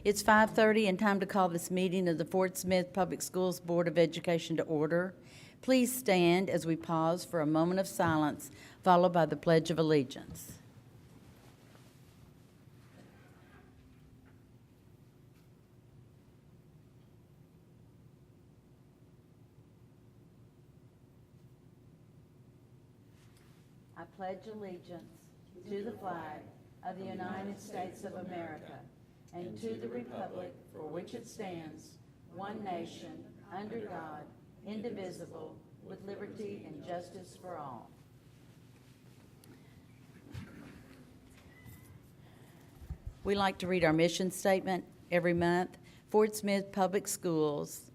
It's 5:30 and time to call this meeting of the Fort Smith Public Schools Board of Education to order. Please stand as we pause for a moment of silence, followed by the Pledge of Allegiance. I pledge allegiance to the flag of the United States of America and to the republic for which it stands, one nation, under God, indivisible, with liberty and justice for all. We like to read our mission statement every month. Fort Smith Public Schools,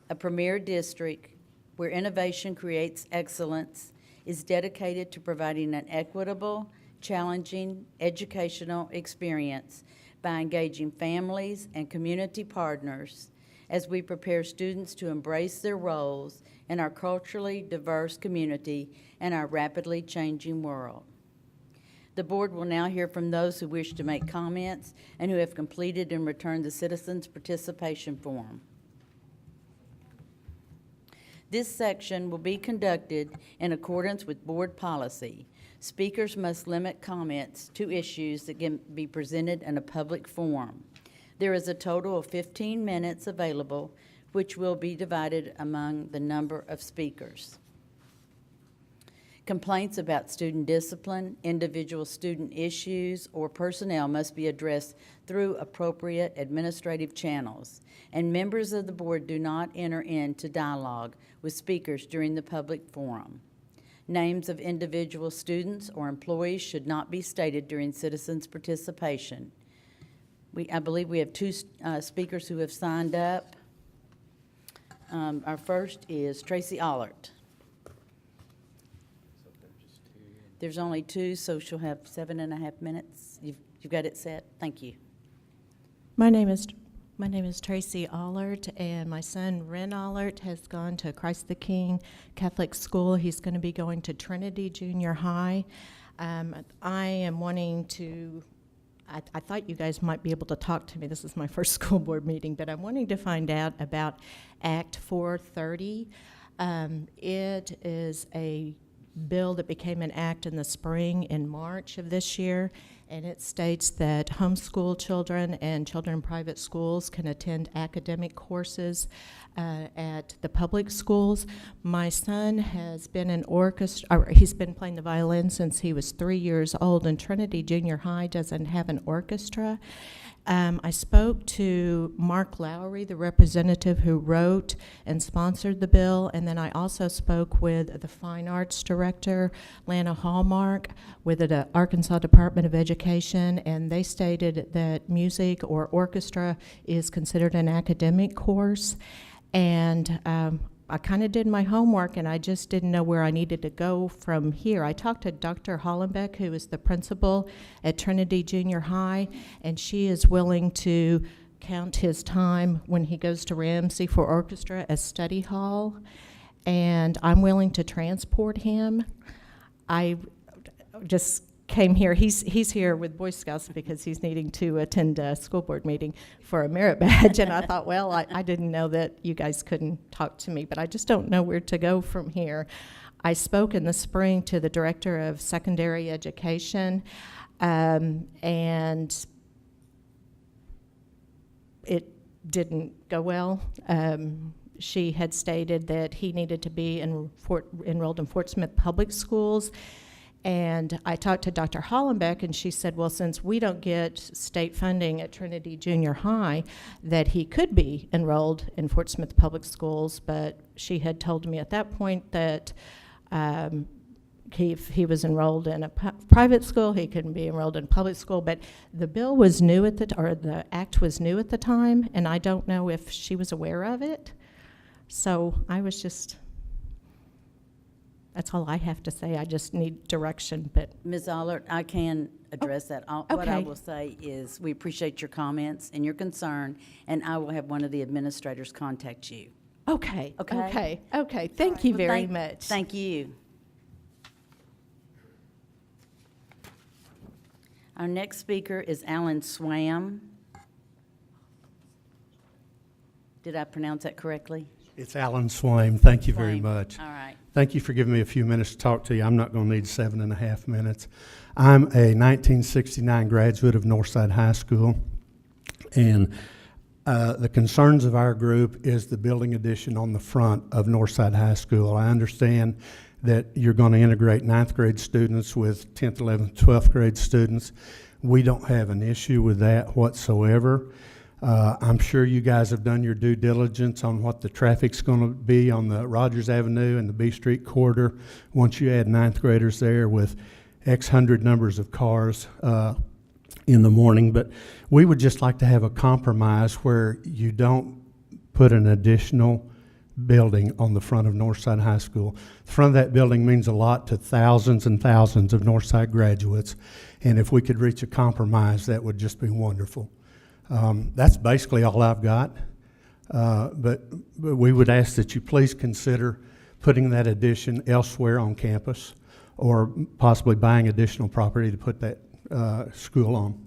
a premier district where innovation creates excellence, is dedicated to providing an equitable, challenging educational experience by engaging families and community partners as we prepare students to embrace their roles in our culturally diverse community and our rapidly changing world. The board will now hear from those who wish to make comments and who have completed and returned the citizens' participation form. This section will be conducted in accordance with board policy. Speakers must limit comments to issues that can be presented in a public forum. There is a total of 15 minutes available, which will be divided among the number of speakers. Complaints about student discipline, individual student issues, or personnel must be addressed through appropriate administrative channels, and members of the board do not enter into dialogue with speakers during the public forum. Names of individual students or employees should not be stated during citizens' participation. I believe we have two speakers who have signed up. Our first is Tracy Allert. There's only two, so she'll have 7.5 minutes. You've got it set. Thank you. My name is Tracy Allert, and my son Ren Allert has gone to Christ the King Catholic School. He's going to be going to Trinity Junior High. I am wanting to, I thought you guys might be able to talk to me. This is my first school board meeting, but I'm wanting to find out about Act 430. It is a bill that became an act in the spring in March of this year, and it states that homeschool children and children in private schools can attend academic courses at the public schools. My son has been in orchestra, or he's been playing the violin since he was 3 years old, and Trinity Junior High doesn't have an orchestra. I spoke to Mark Lowry, the representative who wrote and sponsored the bill, and then I also spoke with the Fine Arts Director, Lana Hallmark, with the Arkansas Department of Education, and they stated that music or orchestra is considered an academic course. And I kind of did my homework, and I just didn't know where I needed to go from here. I talked to Dr. Hollenbeck, who is the principal at Trinity Junior High, and she is willing to count his time when he goes to Ramsey for orchestra as study hall, and I'm willing to transport him. I just came here. He's here with Boy Scouts because he's needing to attend a school board meeting for a merit badge, and I thought, well, I didn't know that you guys couldn't talk to me, but I just don't know where to go from here. I spoke in the spring to the Director of Secondary Education, and it didn't go well. She had stated that he needed to be enrolled in Fort Smith Public Schools. And I talked to Dr. Hollenbeck, and she said, well, since we don't get state funding at Trinity Junior High, that he could be enrolled in Fort Smith Public Schools, but she had told me at that point that if he was enrolled in a private school, he couldn't be enrolled in public school. But the bill was new at the act was new at the time, and I don't know if she was aware of it. So I was just... That's all I have to say. I just need direction. But Ms. Allert, I can address that. What I will say is we appreciate your comments and your concern, and I will have one of the administrators contact you. Okay. Okay. Thank you very much. Thank you. Our next speaker is Alan Swam. Did I pronounce that correctly? It's Alan Swaim. Thank you very Swaim. much. All right. Thank you for giving me a few minutes to talk to you. I'm not going to need 7.5 minutes. I'm a 1969 graduate of Northside High School, and the concerns of our group is the building addition on the front of Northside High School. I understand that you're going to integrate 9th grade students with 10th, 11th, 12th grade students. We don't have an issue with that whatsoever. I'm sure you guys have done your due diligence on what the traffic's going to be on the Rogers Avenue and the B Street corridor once you add 9th graders there with X hundred numbers of cars in the morning. But we would just like to have a compromise where you don't put an additional building on the front of Northside High School. The front of that building means a lot to thousands and thousands of Northside graduates, and if we could reach a compromise, that would just be wonderful. That's basically all I've got, but we would ask that you please consider putting that addition elsewhere on campus or possibly buying additional property to put that school on.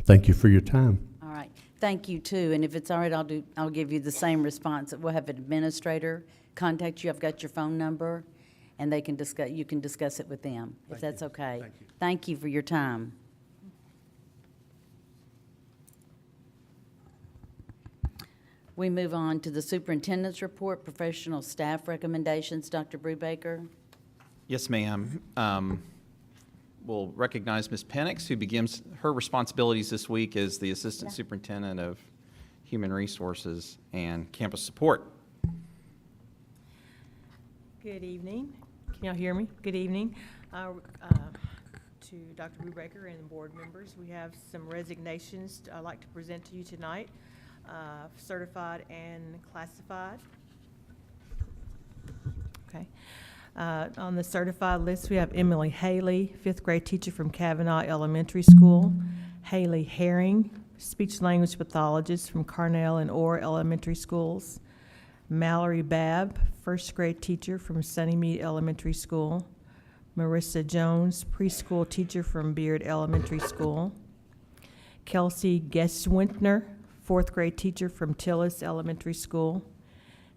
Thank you for your time. All right. Thank you, too. And if it's all right, I'll give you the same response. We'll have an administrator contact you. I've got your phone number, and they can discuss. You can discuss it with them, if that's okay. Thank you. Thank you for your time. We move on to the superintendent's report, professional staff recommendations. Dr. Brubaker? Yes, ma'am. We'll recognize Ms. Penix, who begins her responsibilities this week as the Assistant Superintendent of Human Resources and Campus Support. Good evening. Can y'all hear me? Good evening. To Dr. Brubaker and the board members, we have some resignations I'd like to present to you tonight, certified and classified. Okay. On the certified list, we have Emily Haley, 5th grade teacher from Kavanaugh Elementary School. Haley Herring, speech-language pathologist from Carnell and Orr Elementary Schools. Mallory Babb, 1st grade teacher from Sunnymead Elementary School. Marissa Jones, preschool teacher from Beard Elementary School. Kelsey Geswintner, 4th grade teacher from Tillis Elementary School.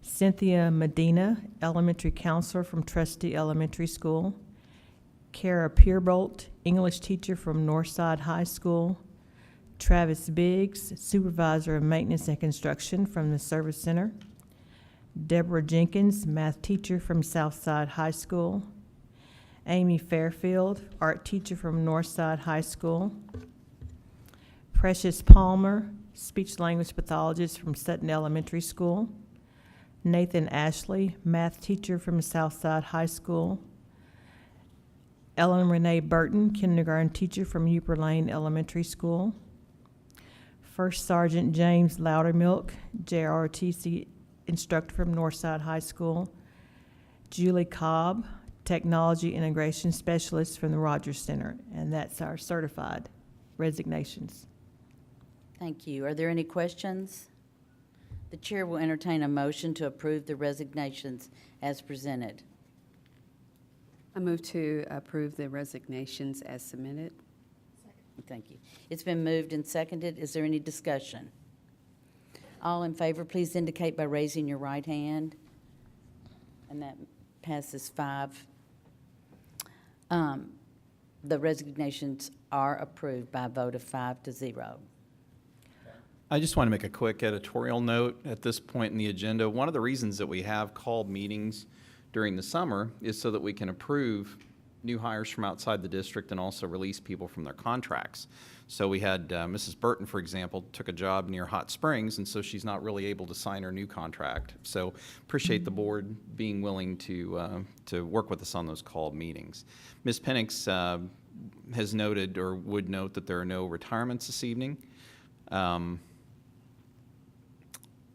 Cynthia Medina, elementary counselor from Trustee Elementary School. Kara Peerbolt, English teacher from Northside High School. Travis Biggs, supervisor of maintenance and construction from the Service Center. Deborah Jenkins, math teacher from Southside High School. Amy Fairfield, art teacher from Northside High School. Precious Palmer, speech-language pathologist from Sutton Elementary School. Nathan Ashley, math teacher from Southside High School. Ellen Renee Burton, kindergarten teacher from Upper Lane Elementary School. First Sergeant James Loudermilk, JROTC instructor from Northside High School. Julie Cobb, technology integration specialist from the Rogers Center, and that's our certified resignations. Thank you. Are there any questions? The chair will entertain a motion to approve the resignations as presented. I move to approve the resignations as submitted. Thank you. It's been moved and seconded. Is there any discussion? All in favor, please indicate by raising your right hand. And that passes 5. The resignations are approved by a vote of 5-0. I just want to make a quick editorial note at this point in the agenda. One of the reasons that we have called meetings during the summer is so that we can approve new hires from outside the district and also release people from their contracts. So we had Mrs. Burton, for example, took a job near Hot Springs, and so she's not really able to sign her new contract. So appreciate the board being willing to work with us on those called meetings. Ms. Penix has noted, or would note, that there are no retirements this evening.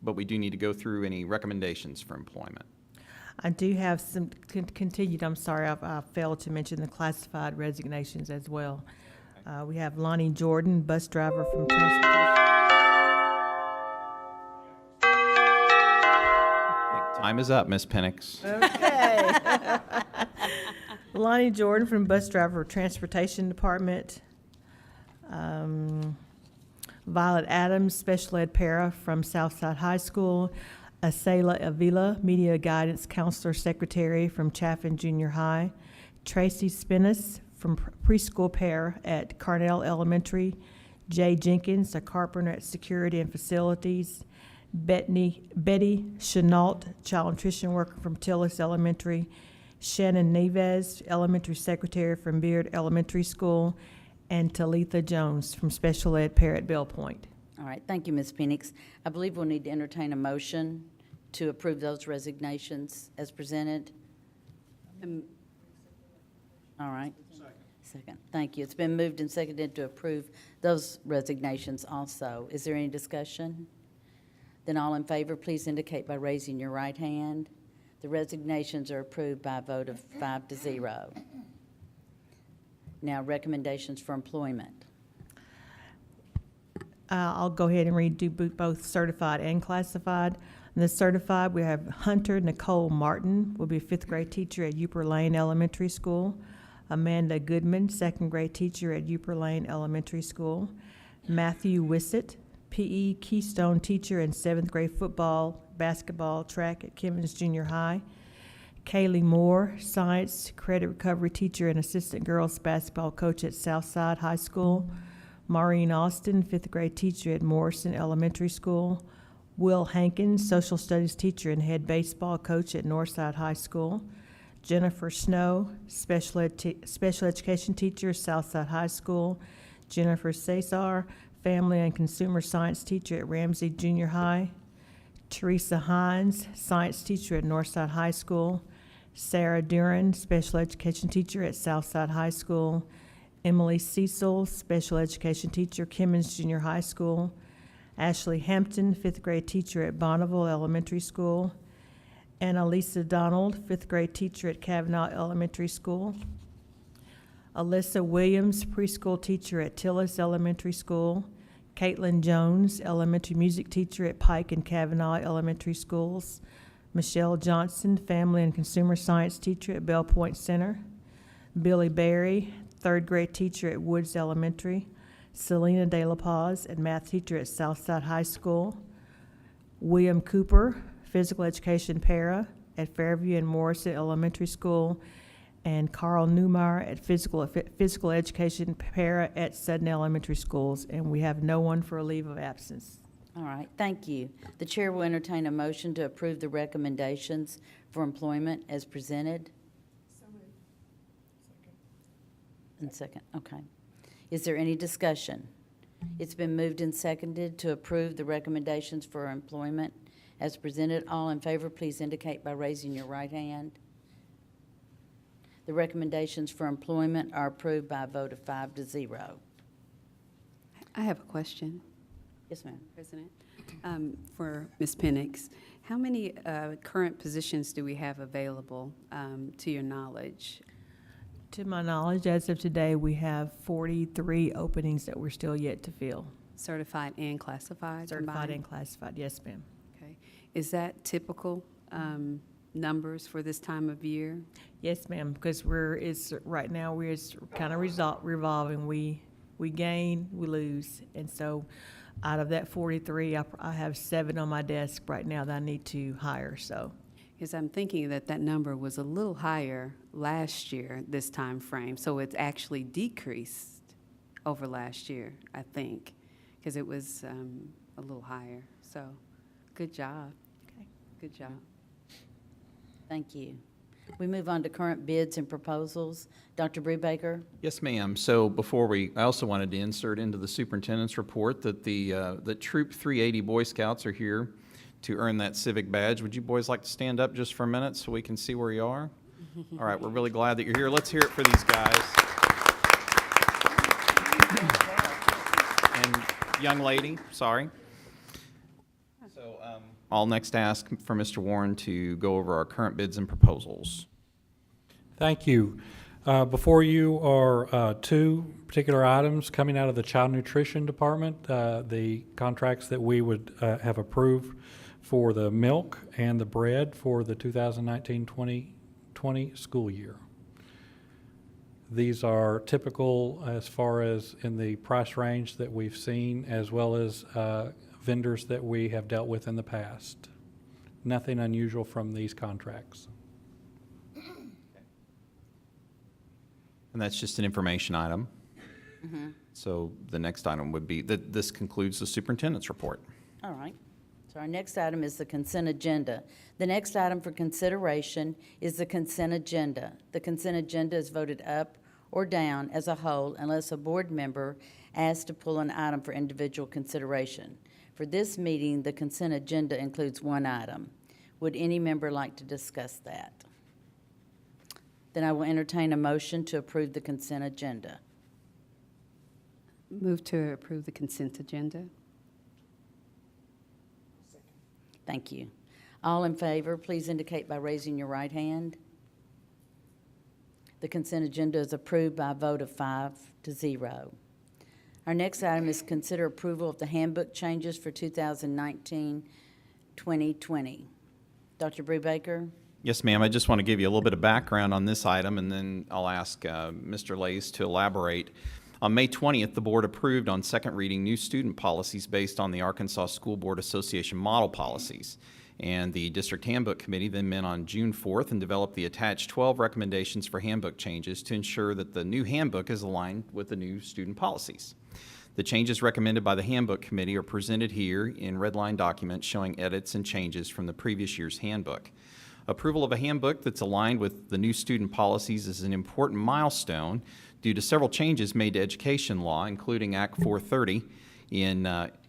But we do need to go through any recommendations for employment. I do have some continued, I'm sorry, I failed to mention the classified resignations as well. We have Lonnie Jordan, bus driver from transportation. Time is up, Ms. Penix. Okay. Lonnie Jordan from bus driver for transportation department. Violet Adams, special ed para from Southside High School. Asela Avila, media guidance counselor secretary from Chaffin Junior High. Tracy Spinnis from preschool para at Carnell Elementary. Jay Jenkins, a carpenter at Security and Facilities. Betty Chenault, child nutrition worker from Tillis Elementary. Shannon Neves, elementary secretary from Beard Elementary School. And Talitha Jones from special ed para at Bell Point. All right, thank you, Ms. Penix. I believe we'll need to entertain a motion to approve those resignations as presented. All right. Second. Thank you. It's been moved and seconded to approve those resignations also. Is there any discussion? Then all in favor, please indicate by raising your right hand. The resignations are approved by a vote of 5-0. Now, recommendations for employment. I'll go ahead and do both certified and classified. In the certified, we have Hunter Nicole Martin, will be a fifth grade teacher at Upper Lane Elementary School. Amanda Goodman, second grade teacher at Upper Lane Elementary School. Matthew Wissett, PE Keystone teacher and seventh grade football, basketball, track at Kimmons Junior High. Kaylee Moore, science credit recovery teacher and assistant girls basketball coach at Southside High School. Maureen Austin, fifth grade teacher at Morrison Elementary School. Will Hankins, social studies teacher and head baseball coach at Northside High School. Jennifer Snow, special education teacher, Southside High School. Jennifer Cesar, family and consumer science teacher at Ramsey Junior High. Teresa Hines, science teacher at Northside High School. Sarah Duran, special education teacher at Southside High School. Emily Cecil, special education teacher, Kimmons Junior High School. Ashley Hampton, fifth grade teacher at Bonneville Elementary School. Annalisa Donald, fifth grade teacher at Kavanaugh Elementary School. Alyssa Williams, preschool teacher at Tillis Elementary School. Caitlin Jones, elementary music teacher at Pike and Kavanaugh Elementary Schools. Michelle Johnson, family and consumer science teacher at Bell Point Center. Billy Berry, third grade teacher at Woods Elementary. Selena De La Paz, and math teacher at Southside High School. William Cooper, physical education para at Fairview and Morrison Elementary School. And Carl Newmeyer at physical education para at Sudden Elementary Schools. And we have no one for a leave of absence. All right, thank you. The chair will entertain a motion to approve the recommendations for employment as presented. And second, okay. Is there any discussion? It's been moved and seconded to approve the recommendations for employment as presented. All in favor, please indicate by raising your right hand. The recommendations for employment are approved by a vote of 5-0. I have a question, Yes, ma'am. President, for Ms. Penix. How many current positions do we have available, to your knowledge? To my knowledge, as of today, we have 43 openings that we're still yet to fill. Certified and classified Certified combined? and classified, yes, ma'am. Okay. Is that typical numbers for this time of year? Yes, ma'am, because right now we're kind of revolving. We gain, we lose, and so out of that 43, I have 7 on my desk right now that I need to hire. So, Because I'm thinking that number was a little higher last year, this time frame. So it's actually decreased over last year, I think, because it was a little higher. So, good job. okay. Good job. Thank you. We move on to current bids and proposals. Dr. Brubaker? Yes, ma'am. So I also wanted to insert into the superintendent's report that the Troop 380 Boy Scouts are here to earn that civic badge. Would you boys like to stand up just for a minute so we can see where you are? All right, we're really glad that you're here. Let's hear it for these guys. And young lady, sorry. So I'll next ask for Mr. Warren to go over our current bids and proposals. Thank you. Before you are 2 particular items coming out of the Child Nutrition Department, the contracts that we would have approved for the milk and the bread for the 2019-2020 school year. These are typical as far as in the price range that we've seen, as well as vendors that we have dealt with in the past. Nothing unusual from these contracts. And that's just an information item. So the next item would be, that this concludes the superintendent's report. All right. So our next item is the consent agenda. The next item for consideration is the consent agenda. The consent agenda is voted up or down as a whole unless a board member asks to pull an item for individual consideration. For this meeting, the consent agenda includes one item. Would any member like to discuss that? Then I will entertain a motion to approve the consent agenda. Move to approve the consent agenda. Thank you. All in favor, please indicate by raising your right hand. The consent agenda is approved by a vote of 5-0. Our next item is consider approval of the handbook changes for 2019-2020. Dr. Brubaker? Yes, ma'am. I just want to give you a little bit of background on this item, and then I'll ask Mr. Lays to elaborate. On May 20th, the board approved on second reading new student policies based on the Arkansas School Board Association model policies. And the district handbook committee then met on June 4th and developed the attached 12 recommendations for handbook changes to ensure that the new handbook is aligned with the new student policies. The changes recommended by the handbook committee are presented here in red line documents showing edits and changes from the previous year's handbook. Approval of a handbook that's aligned with the new student policies is an important milestone due to several changes made to education law, including Act 430.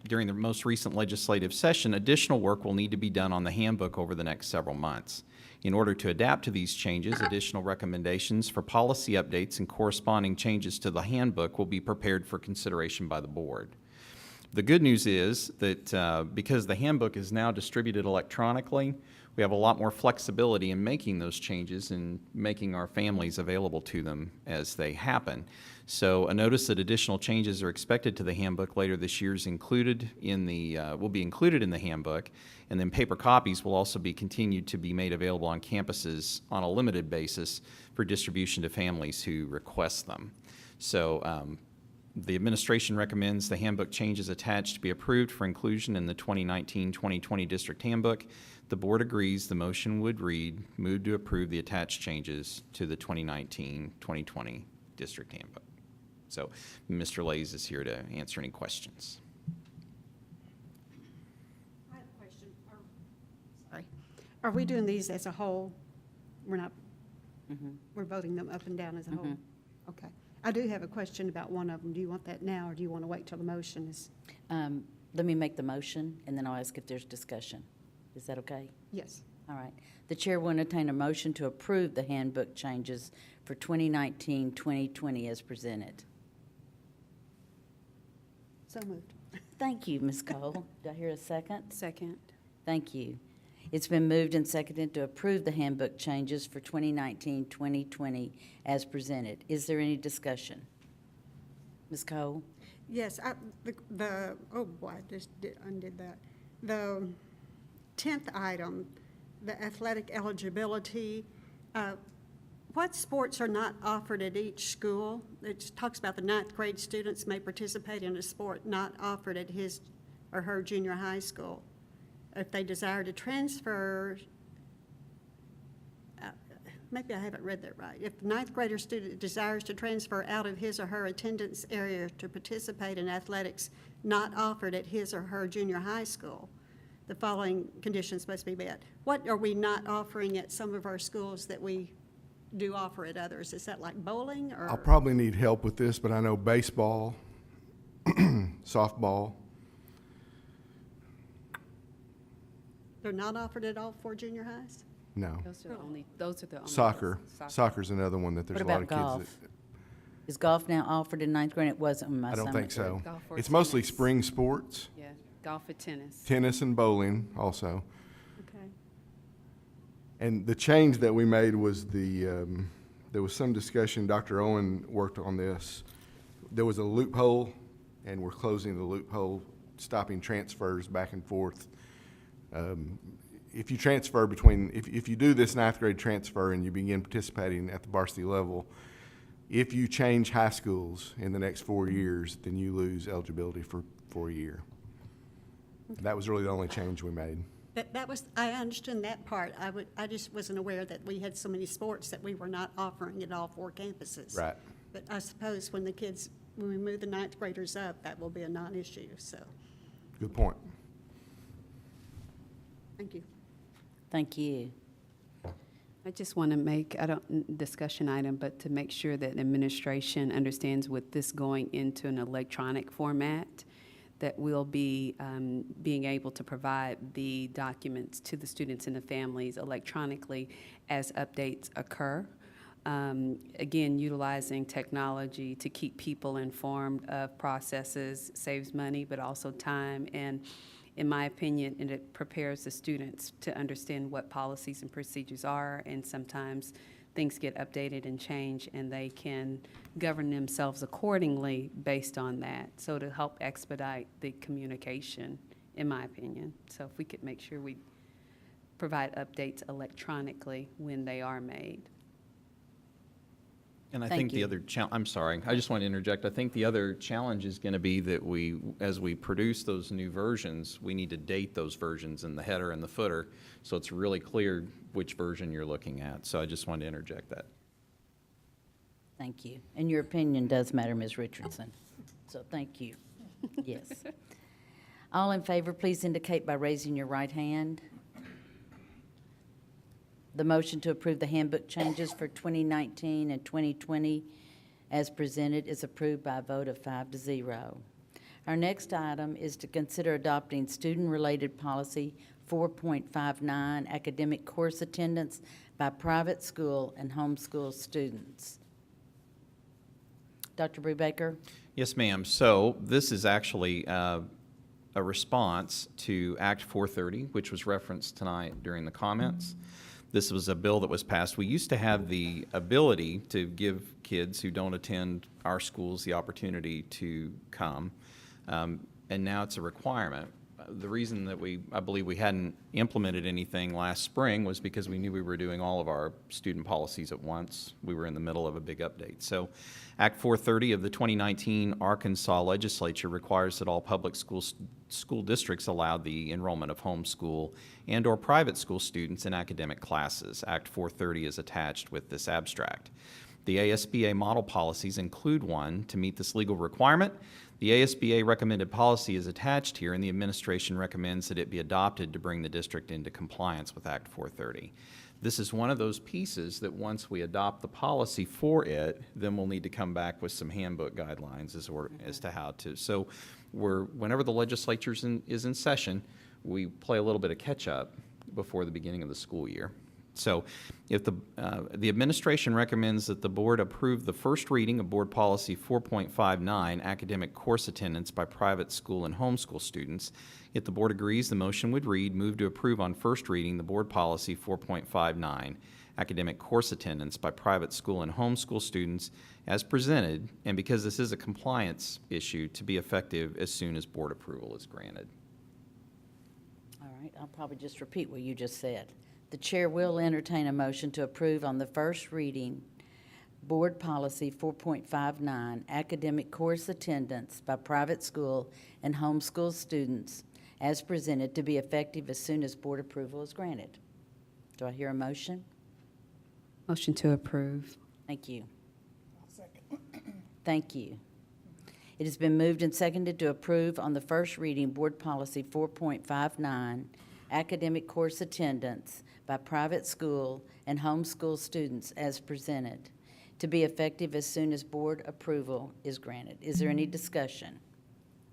During the most recent legislative session, additional work will need to be done on the handbook over the next several months. In order to adapt to these changes, additional recommendations for policy updates and corresponding changes to the handbook will be prepared for consideration by the board. The good news is that because the handbook is now distributed electronically, we have a lot more flexibility in making those changes and making our families available to them as they happen. So a notice that additional changes are expected to the handbook later this year is included in will be included in the handbook, and then paper copies will also be continued to be made available on campuses on a limited basis for distribution to families who request them. So the administration recommends the handbook changes attached to be approved for inclusion in the 2019-2020 district handbook. The board agrees the motion would read, move to approve the attached changes to the 2019-2020 district handbook. So Mr. Lays is here to answer any questions. I have a question. Sorry. Are we doing these as a whole? We're not, we're voting them up and down as a whole? Okay. I do have a question about one of them. Do you want that now, or do you want to wait till the motion is? Let me make the motion, and then I'll ask if there's discussion. Is that okay? Yes. All right. The chair will entertain a motion to approve the handbook changes for 2019-2020 as presented. So moved. Thank you, Ms. Cole. Do I hear a second? Second. Thank you. It's been moved and seconded to approve the handbook changes for 2019-2020 as presented. Is there any discussion? Ms. Cole? Yes, oh boy, I just undid that. The 10th item, the athletic eligibility, what sports are not offered at each school? It talks about the 9th grade students may participate in a sport not offered at his or her junior high school. If they desire to transfer, maybe I haven't read that right. If the 9th grader student desires to transfer out of his or her attendance area to participate in athletics not offered at his or her junior high school, the following conditions must be met. What are we not offering at some of our schools that we do offer at others? Is that like bowling or? I'll probably need help with this, but I know baseball, softball. They're not offered at all 4 junior highs? No. Those are the only Soccer. Soccer's another one that there's What a lot about of golf? kids that. Is golf now offered in 9th grade? It wasn't when my I son don't went think through it. so. Golf or It's mostly tennis. spring sports, Yeah, golf or tennis. tennis and bowling also. Okay. And the change that we made was there was some discussion, Dr. Owen worked on this. There was a loophole, and we're closing the loophole, stopping transfers back and forth. If you transfer if you do this 9th grade transfer and you begin participating at the varsity level, If you change high schools in the next 4 years, then you lose eligibility for a year. That was really the only change we made. That was, I understood that part. I just wasn't aware that we had so many sports that we were not offering at all 4 campuses. Right. But I suppose when we move the ninth graders up, that will be a non-issue, so, Good point. thank you. Thank you. I just want to make, I don't, discussion item, but to make sure that administration understands with this going into an electronic format, that we'll be being able to provide the documents to the students and the families electronically as updates occur. Again, utilizing technology to keep people informed of processes saves money, but also time. And in my opinion, it prepares the students to understand what policies and procedures are. And sometimes things get updated and changed, and they can govern themselves accordingly based on that. So to help expedite the communication, in my opinion. So if we could make sure we provide updates electronically when they are made. And I Thank think the you. other I'm sorry, I just want to interject. I think the other challenge is going to be that as we produce those new versions, we need to date those versions in the header and the footer, so it's really clear which version you're looking at. So I just wanted to interject that. Thank you. And your opinion does matter, Ms. Richardson. So thank you. Yes. All in favor, please indicate by raising your right hand. The motion to approve the handbook changes for 2019 and 2020 as presented is approved by a vote of 5-0. Our next item is to consider adopting student-related policy 4.59, academic course attendance by private school and homeschool students. Dr. Brubaker? Yes, ma'am. So this is actually a response to Act 430, which was referenced tonight during the comments. This was a bill that was passed. We used to have the ability to give kids who don't attend our schools the opportunity to come, and now it's a requirement. The reason that I believe we hadn't implemented anything last spring was because we knew we were doing all of our student policies at once. We were in the middle of a big update. So Act 430 of the 2019 Arkansas legislature requires that all public school districts allow the enrollment of homeschool and or private school students in academic classes. Act 430 is attached with this abstract. The ASBA model policies include one to meet this legal requirement. The ASBA recommended policy is attached here, and the administration recommends that it be adopted to bring the district into compliance with Act 430. This is one of those pieces that once we adopt the policy for it, then we'll need to come back with some handbook guidelines as to how to. So whenever the legislature is in session, we play a little bit of catch-up before the beginning of the school year. So if the administration recommends that the board approve the first reading of Board Policy 4.59, academic course attendance by private school and homeschool students, if the board agrees, the motion would read, move to approve on first reading the Board Policy 4.59, academic course attendance by private school and homeschool students as presented, and because this is a compliance issue, to be effective as soon as board approval is granted. All right, I'll probably just repeat what you just said. The chair will entertain a motion to approve on the first reading Board Policy 4.59, academic course attendance by private school and homeschool students as presented, to be effective as soon as board approval is granted. Do I hear a motion? Motion to approve. Thank you. Thank you. It has been moved and seconded to approve on the first reading Board Policy 4.59, academic course attendance by private school and homeschool students as presented, to be effective as soon as board approval is granted. Is there any discussion?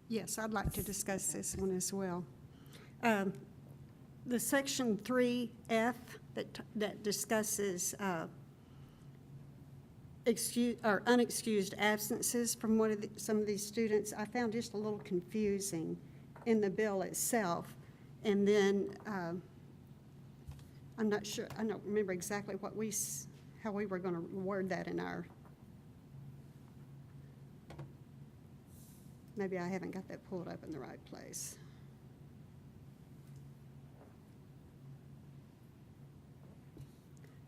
Yes, I'd like to discuss this one as well. The Section 3F that discusses unexcused absences from some of these students, I found just a little confusing in the bill itself. And then I'm not sure, I don't remember exactly how we were going to word that in our, maybe I haven't got that pulled up in the right place.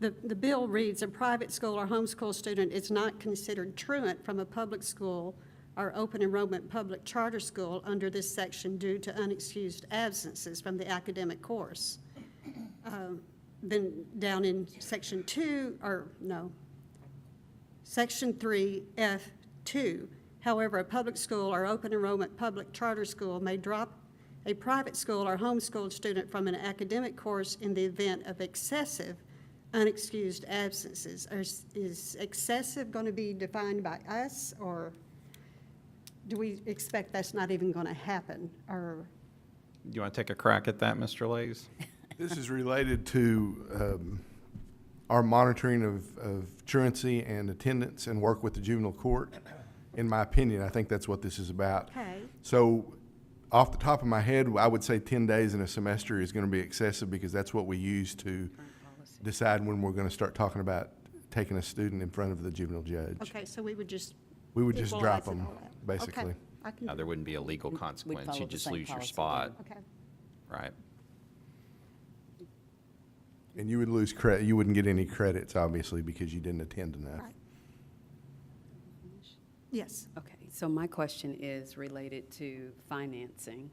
the bill reads, a private school or homeschool student is not considered truant from a public school or open enrollment public charter school under this section due to unexcused absences from the academic course. Then down in section 2, or no, section 3F2, however, a public school or open enrollment public charter school may drop a private school or homeschooled student from an academic course in the event of excessive unexcused absences. Is excessive going to be defined by us, or do we expect that's not even going to happen? Or Do you want to take a crack at that, Mr. Lays? This is related to our monitoring of truancy and attendance and work with the juvenile court. In my opinion, I think that's what this is about. Okay. So off the top of my head, I would say 10 days in a semester is going to be excessive because that's what we use to decide when we're going to start talking about taking a student in front of the juvenile judge. okay, so we would just drop equalize it them, all out. basically. Okay, I can No, do there that. wouldn't be a legal We'd consequence. follow You'd the just same lose your policy spot, Okay. right? And you would lose credit, you wouldn't get any credits, obviously, because you didn't attend enough. Right. Yes. Okay, so my question is related to financing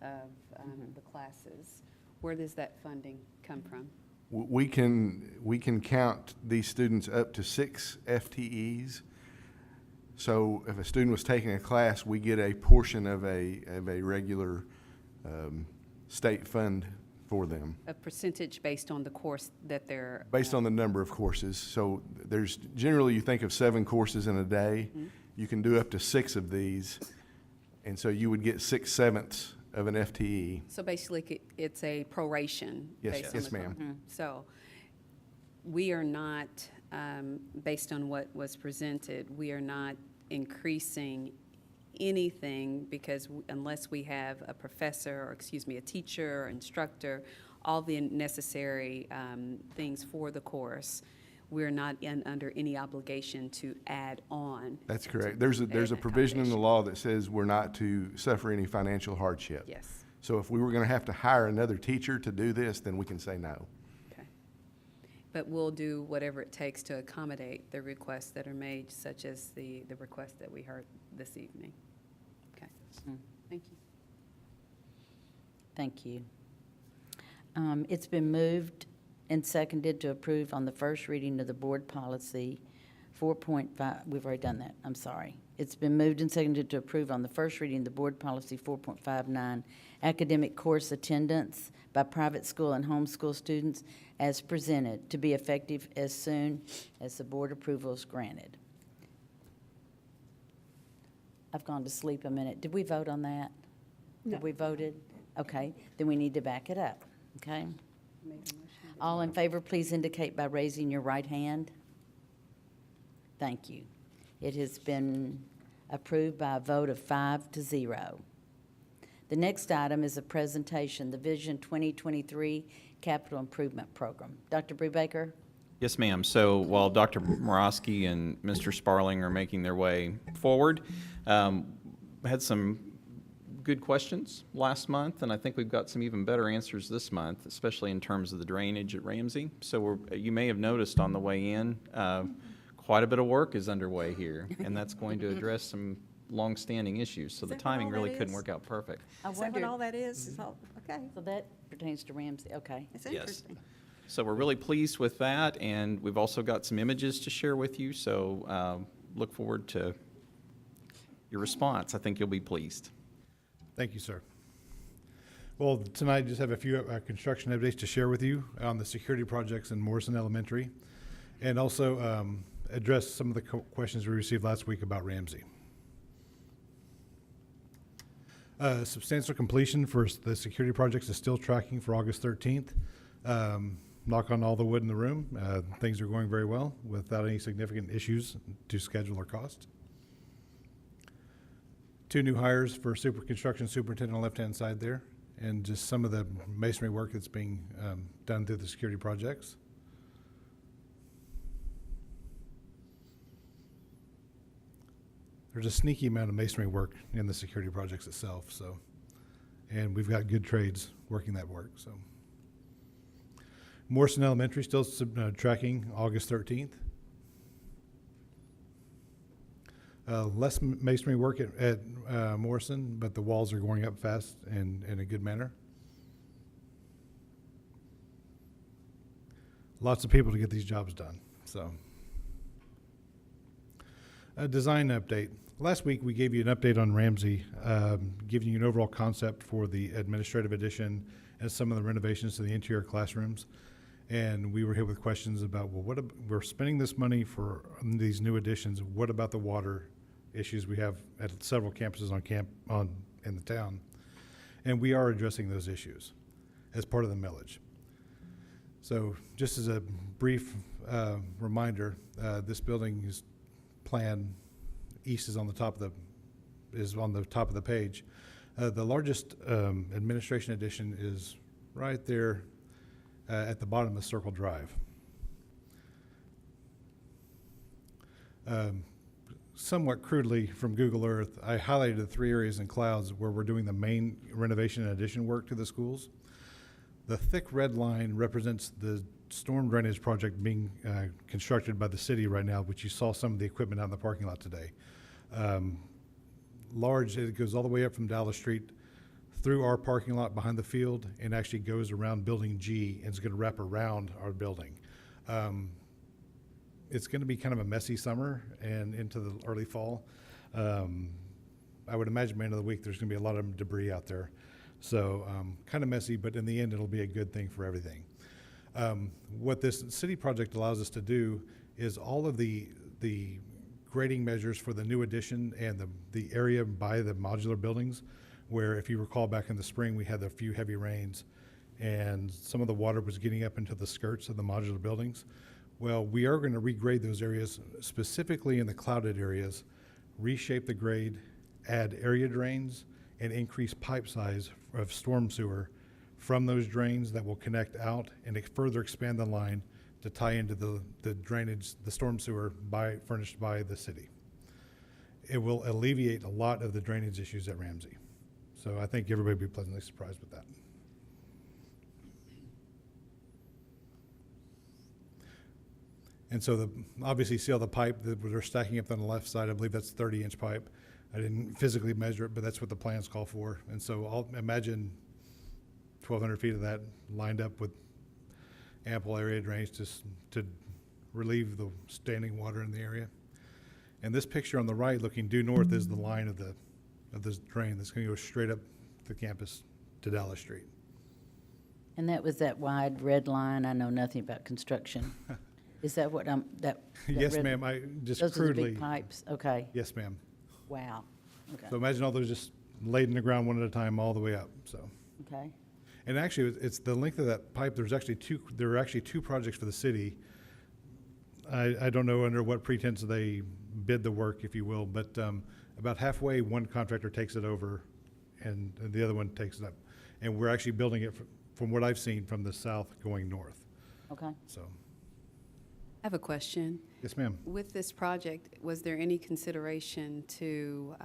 of the classes. Where does that funding come from? We can count these students up to 6 FTEs. So if a student was taking a class, we get a portion of a regular state fund for them, A percentage based on the course that they're. based on the number of courses. So there's, generally, you think of 7 courses in a day. You can do up to 6 of these, and so you would get 6/7 of an FTE. So basically, it's a proration. Yes, based on yes, the- ma'am. So we are not, based on what was presented, we are not increasing anything because unless we have a professor, or excuse me, a teacher or instructor, all the necessary things for the course, we're not under any obligation to add on. That's correct. There's a provision in the law that says we're not to suffer any financial hardship. Yes, So if we were going to have to hire another teacher to do this, then we can say no. okay. But we'll do whatever it takes to accommodate the requests that are made, such as the request that we heard this evening. Okay, thank you. Thank you. It's been moved and seconded to approve on the first reading of the board policy 4.5, we've already done that, I'm sorry. It's been moved and seconded to approve on the first reading the board policy 4.59, academic course attendance by private school and homeschool students as presented, to be effective as soon as the board approval is granted. I've gone to sleep a minute. Did we vote on that? No. Did we voted? Okay, then we need to back it up, okay? All in favor, please indicate by raising your right hand. Thank you. It has been approved by a vote of 5-0. The next item is a presentation, the Vision 2023 Capital Improvement Program. Dr. Brubaker? Yes, ma'am. So while Dr. Morosky and Mr. Sparling are making their way forward, had some good questions last month, and I think we've got some even better answers this month, especially in terms of the drainage at Ramsey. So you may have noticed on the way in, quite a bit of work is underway here, and that's going to address some longstanding issues. So the Is that what timing all really that couldn't is? work out perfect. I Is that what wondered, all that is? Is all, okay, so that pertains to Ramsey, okay. it's Yes. interesting. So we're really pleased with that, and we've also got some images to share with you, so look forward to your response. I think you'll be pleased. Thank you, sir. Well, tonight I just have a few construction updates to share with you on the security projects in Morrison Elementary, and also address some of the questions we received last week about Ramsey. Substantial completion for the security projects is still tracking for August 13th. Knock on all the wood in the room. Things are going very well without any significant issues to schedule or cost. 2 new hires for construction superintendent on the left-hand side there, and just some of the masonry work that's being done through the security projects. There's a sneaky amount of masonry work in the security projects itself, and we've got good trades working that work, so. Morrison Elementary still tracking August 13th. Less masonry work at Morrison, but the walls are going up fast and in a good manner. Lots of people to get these jobs done, so. A design update. Last week, we gave you an update on Ramsey, giving you an overall concept for the administrative addition and some of the renovations to the interior classrooms. And we were hit with questions about, well, we're spending this money for these new additions. What about the water issues we have at several campuses in the town? And we are addressing those issues as part of the millage. So just as a brief reminder, this building is plan east is on the top of the page. The largest administration addition is right there at the bottom of Circle Drive. Somewhat crudely from Google Earth, I highlighted the 3 areas in clouds where we're doing the main renovation and addition work to the schools. The thick red line represents the storm drainage project being constructed by the city right now, which you saw some of the equipment out in the parking lot today. Large, it goes all the way up from Dallas Street through our parking lot behind the field and actually goes around Building G and is going to wrap around our building. It's going to be kind of a messy summer and into the early fall. I would imagine by the end of the week there's going to be a lot of debris out there. So kind of messy, but in the end it'll be a good thing for everything. What this city project allows us to do is all of the grading measures for the new addition and the area by the modular buildings, where if you recall back in the spring we had a few heavy rains and some of the water was getting up into the skirts of the modular buildings. Well, we are going to regrade those areas, specifically in the clouded areas, reshape the grade, add area drains, and increase pipe size of storm sewer from those drains that will connect out and further expand the line to tie into the drainage, the storm sewer furnished by the city. It will alleviate a lot of the drainage issues at Ramsey. So I think everybody will be pleasantly surprised with that. And so obviously see all the pipe that they're stacking up on the left side. I believe that's 30-inch pipe. I didn't physically measure it, but that's what the plans call for. And so I'll imagine 1,200 feet of that lined up with ample area drains to relieve the standing water in the area. And this picture on the right, looking due north, is the line of this drain that's going to go straight up the campus to Dallas Street. And that was that wide red line. I know nothing about construction. Is that what that Yes, red- ma'am. I just Those are the crudely. big pipes, okay, Yes, ma'am. wow, okay, So imagine all those just laid in the ground one at a time all the way up. So, okay. and actually, it's the length of that pipe. There are actually two projects for the city. I don't know under what pretense they bid the work, if you will, but about halfway, one contractor takes it over, and the other one takes it up. And we're actually building it from what I've seen from the south going north. Okay. So, I have a question. yes, ma'am. With this project, was there any consideration to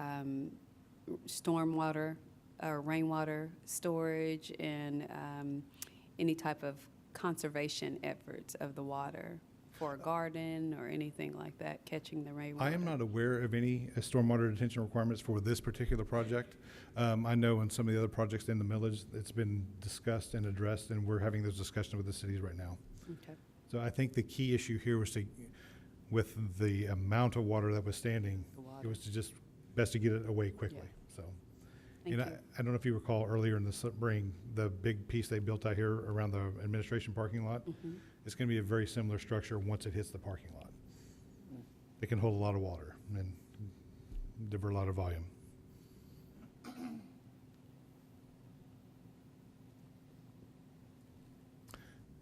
stormwater or rainwater storage and any type of conservation efforts of the water for a garden or anything like that, catching the rainwater? I am not aware of any stormwater detention requirements for this particular project. I know in some of the other projects in the millage, it's been discussed and addressed, and we're having those discussions with the cities right now. Okay. So I think the key issue here was with the amount of water that was standing, The water. it was best to get it away quickly, so. Thank And you. I don't know if you recall earlier in the spring, the big piece they built out here around the administration parking lot. Mhm. It's gonna be a very similar structure once it hits the parking lot. It can hold a lot of water and divert a lot of volume.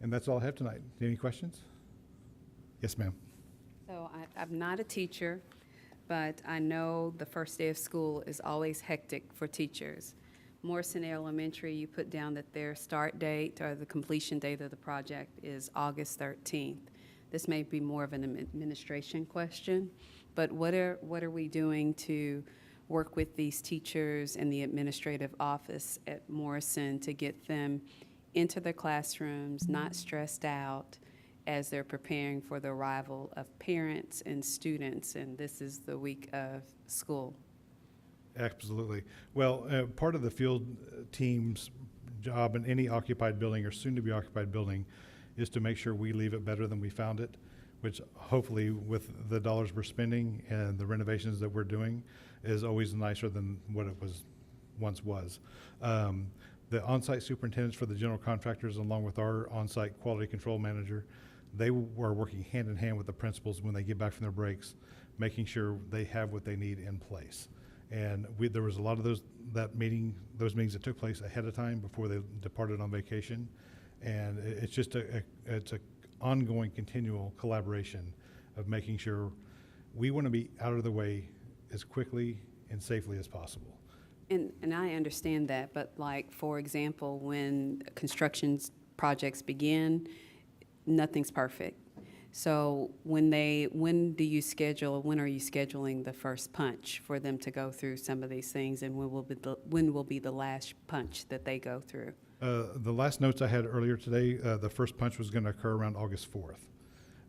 And that's all I have tonight. Any questions? Yes, ma'am. So I'm not a teacher, but I know the first day of school is always hectic for teachers. Morrison Elementary, you put down that their start date or the completion date of the project is August 13th. This may be more of an administration question, but what are we doing to work with these teachers and the administrative office at Morrison to get them enter their classrooms, not stressed out as they're preparing for the arrival of parents and students, and this is the week of school. Absolutely. Well, part of the field team's job in any occupied building or soon-to-be occupied building is to make sure we leave it better than we found it, which hopefully with the dollars we're spending and the renovations that we're doing is always nicer than what it once was. The on-site superintendents for the general contractors, along with our on-site quality control manager, they were working hand in hand with the principals when they get back from their breaks, making sure they have what they need in place. And there was a lot of those meetings that took place ahead of time before they departed on vacation. And it's just it's a ongoing, continual collaboration of making sure we want to be out of the way as quickly and safely as possible. And I understand that, but like, for example, when construction projects begin, nothing's perfect. So when are you scheduling the first punch for them to go through some of these things, and when will be the last punch that they go through? The last notes I had earlier today, the first punch was going to occur around August 4th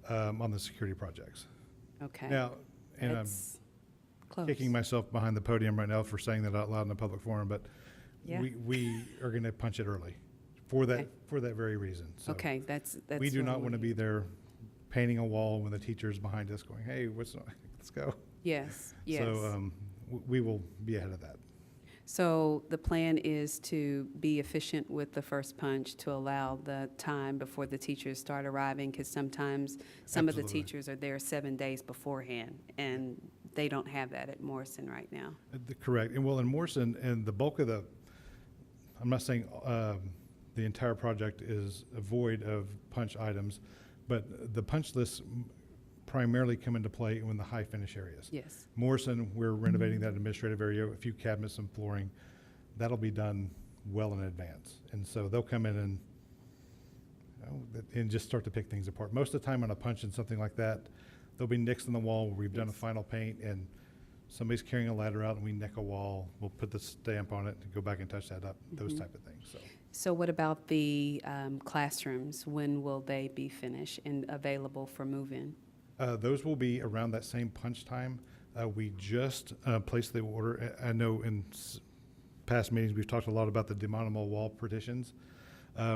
on the security projects. Okay. Now, and That's I'm close. kicking myself behind the podium right now for saying that out loud in a public forum, but Yeah. we are going to punch it early for that Okay. for that very reason. So Okay, that's. we do what not want to be there painting a wall when the teacher's behind us going, hey, let's go. Yes, yes. So we will be ahead of that. So the plan is to be efficient with the first punch to allow the time before the teachers start arriving, because sometimes some of the Absolutely. teachers are there 7 days beforehand, and they don't have that at Morrison right now. Correct. And well, in Morrison, and the bulk of I'm not saying the entire project is void of punch items, but the punch lists primarily come into play in the high finish areas. Yes. Morrison, we're renovating that administrative area, a few cabinets and flooring. That'll be done well in advance. And so they'll come in and just start to pick things apart. Most of the time on a punch and something like that, there'll be nicks in the wall where we've done a Yes. final paint and somebody's carrying a ladder out and we nick a wall. We'll put the stamp on it and go back and touch that up, those type of things. So what about the classrooms? When will they be finished and available for move-in? Those will be around that same punch time. We just placed the order. I know in past meetings, we've talked a lot about the demonomal wall partitions.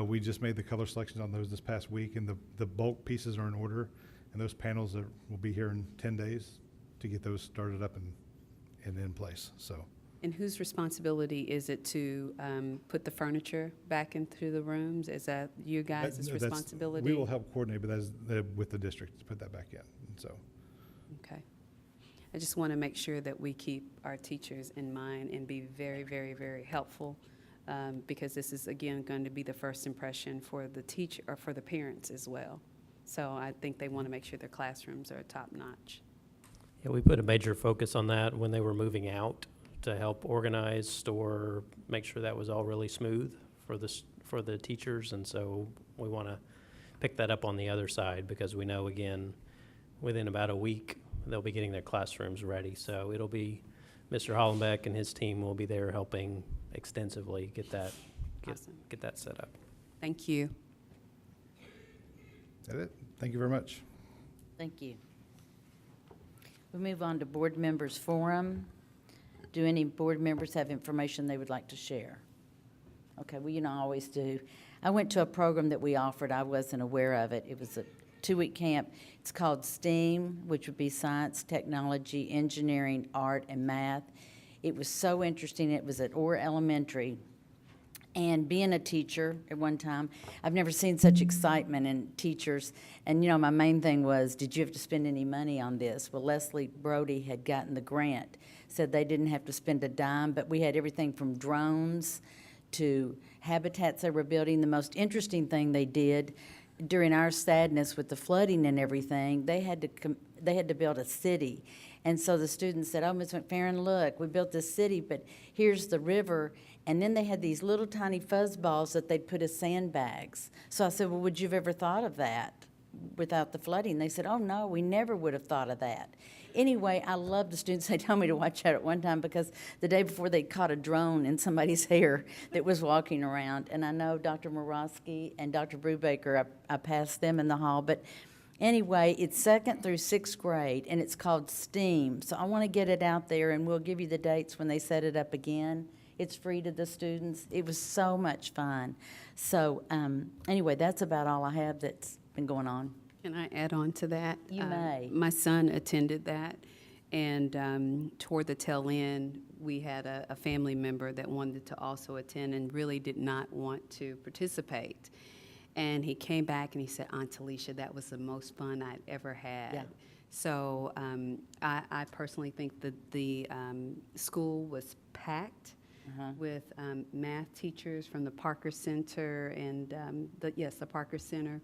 We just made the color selections on those this past week, and the bulk pieces are in order, and those panels will be here in 10 days to get those started up and in place. So. And whose responsibility is it to put the furniture back into the rooms? Is that you guys' No, responsibility? we will help coordinate, but that's with the district to put that back in. So. Okay. I just want to make sure that we keep our teachers in mind and be very, very, very helpful, because this is, again, going to be the first impression for the teacher or for the parents as well. So I think they want to make sure their classrooms are top-notch. Yeah, we put a major focus on that when they were moving out to help organize, store, make sure that was all really smooth for the teachers. And so we want to pick that up on the other side, because we know, again, within about a week, they'll be getting their classrooms ready. So it'll be Mr. Hollenbeck and his team will be there helping extensively get that Awesome. get that set up. Thank you. Is that it? Thank you very much. Thank you. We move on to board members' forum. Do any board members have information they would like to share? Okay, well, I always do. I went to a program that we offered. I wasn't aware of it. It was a 2-week camp. It's called STEAM, which would be science, technology, engineering, art, and math. It was so interesting. It was at Orr Elementary. And being a teacher at one time, I've never seen such excitement in teachers. And, my main thing was, did you have to spend any money on this? Well, Leslie Brody had gotten the grant, said they didn't have to spend a dime, but we had everything from drones to habitats they were building. The most interesting thing they did during our sadness with the flooding and everything, they had to build a city. And so the students said, oh, Ms. McFerrin, look, we built this city, but here's the river. And then they had these little tiny fuzz balls that they'd put as sandbags. So I said, well, would you have ever thought of that? without the flooding. They said, oh, no, we never would have thought of that. Anyway, I love the students. They told me to watch out at one time because the day before they caught a drone in somebody's hair that was walking around. And I know Dr. Morosky and Dr. Brubaker, I passed them in the hall. But anyway, it's 2nd through 6th grade, and it's called STEAM. So I want to get it out there, and we'll give you the dates when they set it up again. It's free to the students. It was so much fun. So anyway, that's about all I have that's been going on. Can I add on to that? You may. My son attended that, and toward the tail end, we had a family member that wanted to also attend and really did not want to participate. And he came back and he said, Aunt Alicia, that was the most fun I'd ever had. Yeah. So I personally think that the school was packed with math teachers from the Parker Center and, the Parker Center.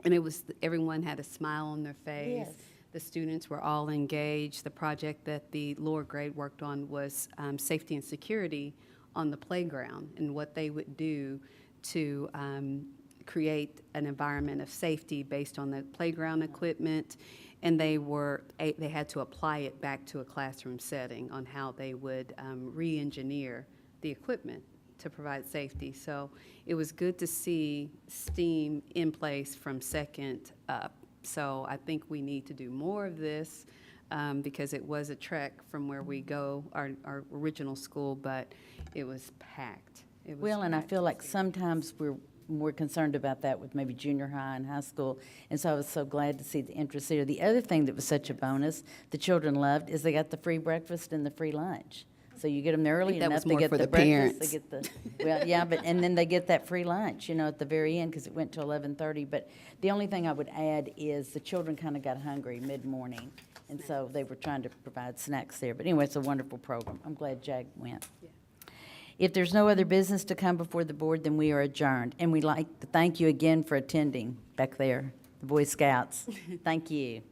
And it was, everyone had a smile on their face. Yes. The students were all engaged. The project that the lower grade worked on was safety and security on the playground and what they would do to create an environment of safety based on the playground equipment. And they had to apply it back to a classroom setting on how they would re-engineer the equipment to provide safety. So it was good to see STEAM in place from 2nd up. So I think we need to do more of this because it was a trek from where we go, our original school, but it was packed. It was Well, and I packed feel to like see. sometimes we're more concerned about that with maybe junior high and high school, and so I was so glad to see the interest there. The other thing that was such a bonus, the children loved, is they got the free breakfast and the free lunch. So you get them there early that enough was to more get for the the breakfast, parents. they get the, well, yeah, but, and then they get that free lunch, at the very end, because it went to 11:30. But the only thing I would add is the children kind of got hungry mid-morning, and so they were trying to provide snacks there. But anyway, it's a wonderful program. I'm glad Jag went. If there's no other business to come before the board, then we are adjourned. And we'd like to thank you again for attending back there, the Boy Scouts. Thank you.